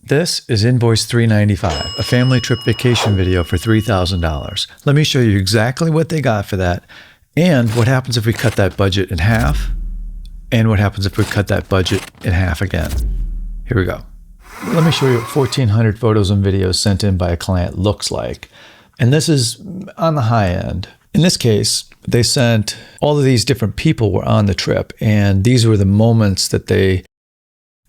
This is invoice 395, a family trip vacation video for $3,000. Let me show you exactly what they got for that and what happens if we cut that budget in half and what happens if we cut that budget in half again. Here we go. Let me show you what 1,400 photos and videos sent in by a client looks like. And this is on the high end. In this case, they sent all of these different people were on the trip, and these were the moments that they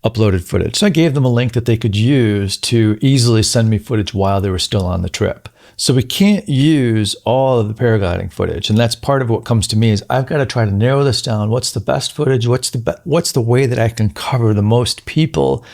uploaded footage. So I gave them a link that they could use to easily send me footage while they were still on the trip. So we can't use all of the paragliding footage. And that's part of what comes to me is I've got to try to narrow this down. What's the best footage? What's the way that I can cover the most people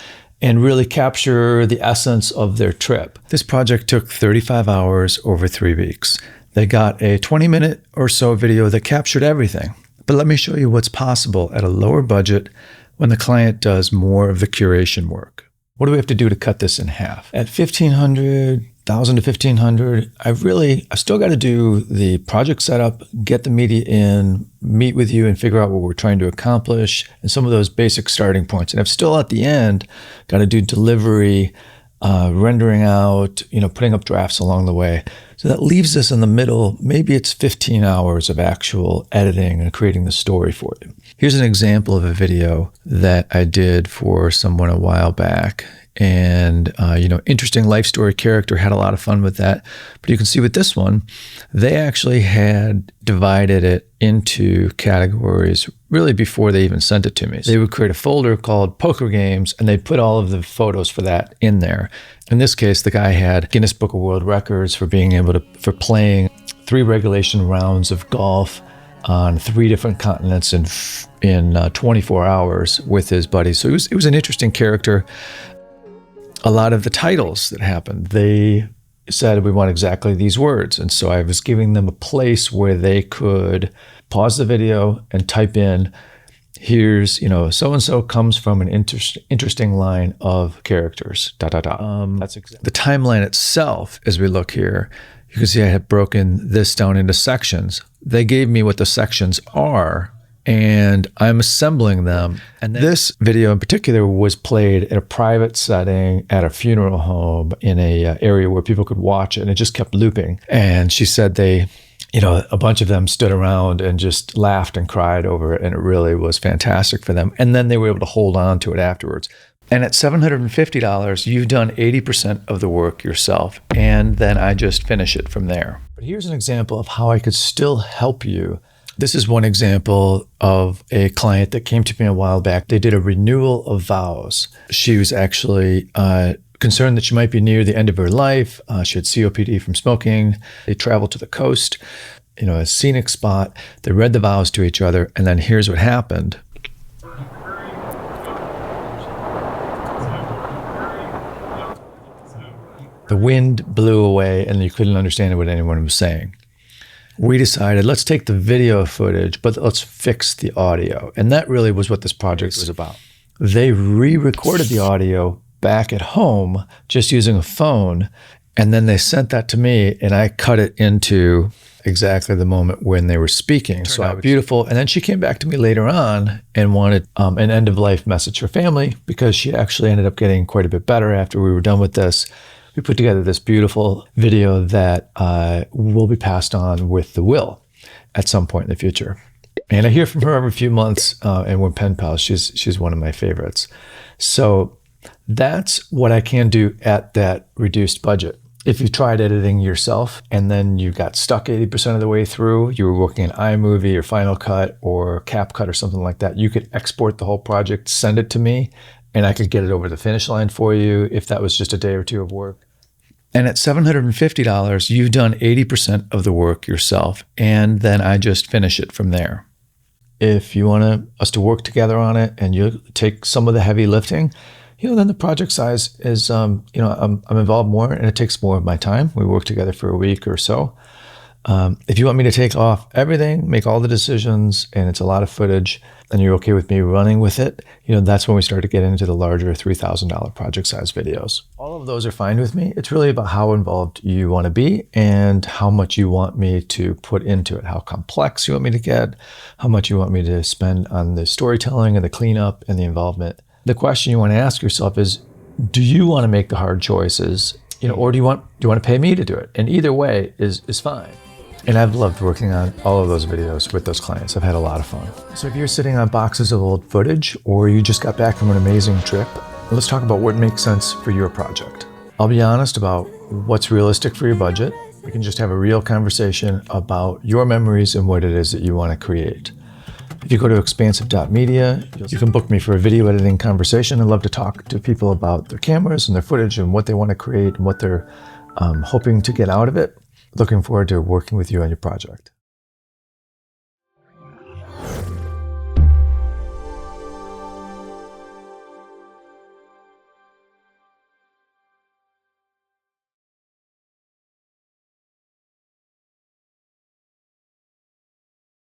and really capture the essence of their trip? This project took 35 hours over 3 weeks. They got a 20-minute or so video that captured everything. But let me show you what's possible at a lower budget when the client does more of the curation work. What do we have to do to cut this in half? At $1,500 to $1,500, I've still got to do the project setup, get the media in, meet with you and figure out what we're trying to accomplish and some of those basic starting points. And I've still at the end got to do delivery, rendering out, putting up drafts along the way. So that leaves us in the middle. Maybe it's 15 hours of actual editing and creating the story for you. Here's an example of a video that I did for someone a while back. And, interesting life story character, had a lot of fun with that. But you can see with this one, they actually had divided it into categories really before they even sent it to me. They would create a folder called poker games and they'd put all of the photos for that in there. In this case, the guy had Guinness Book of World Records for being able for playing 3 regulation rounds of golf on 3 different continents in 24 hours with his buddies. So it was an interesting character. A lot of the titles that happened, they said we want exactly these words. And so I was giving them a place where they could pause the video and type in, here's, so-and-so comes from an interesting line of characters, ... That's exactly. The timeline itself, as we look here, you can see I have broken this down into sections. They gave me what the sections are, and I'm assembling them. And this video in particular was played at a private setting at a funeral home in a area where people could watch it, and it just kept looping. And she said a bunch of them stood around and just laughed and cried over it, and it really was fantastic for them. And then they were able to hold on to it afterwards. And at $750, you've done 80% of the work yourself, and then I just finish it from there. But here's an example of how I could still help you. This is one example of a client that came to me a while back. They did a renewal of vows. She was actually concerned that she might be near the end of her life. She had COPD from smoking. They traveled to the coast, a scenic spot. They read the vows to each other, and then here's what happened. The wind blew away, and you couldn't understand what anyone was saying. We decided, let's take the video footage, but let's fix the audio. And that really was what this project was about. They re-recorded the audio back at home just using a phone, and then they sent that to me, and I cut it into exactly the moment when they were speaking. So beautiful. And then she came back to me later on and wanted an end-of-life message for family, because she actually ended up getting quite a bit better after we were done with this. We put together this beautiful video that will be passed on with the will at some point in the future. And I hear from her every few months, and we're pen pals. She's one of my favorites. So that's what I can do at that reduced budget. If you tried editing yourself and then you got stuck 80% of the way through, you were working in iMovie or Final Cut or CapCut or something like that, you could export the whole project, send it to me, and I could get it over the finish line for you if that was just a day or two of work. And at $750, you've done 80% of the work yourself, and then I just finish it from there. If you want us to work together on it and you take some of the heavy lifting, then the project size is, I'm involved more and it takes more of my time. We work together for a week or so. If you want me to take off everything, make all the decisions, and it's a lot of footage, and you're okay with me running with it, that's when we start to get into the larger $3,000 project size videos. All of those are fine with me. It's really about how involved you want to be and how much you want me to put into it, how complex you want me to get, how much you want me to spend on the storytelling and the cleanup and the involvement. The question you want to ask yourself is, do you want to make the hard choices, or do you want to pay me to do it? And either way is fine. And I've loved working on all of those videos with those clients. I've had a lot of fun. So if you're sitting on boxes of old footage, or you just got back from an amazing trip, let's talk about what makes sense for your project. I'll be honest about what's realistic for your budget. We can just have a real conversation about your memories and what it is that you want to create. If you go to expansive.media, you can book me for a video editing conversation. I'd love to talk to people about their cameras and their footage and what they want to create and what they're hoping to get out of it. Looking forward to working with you on your project.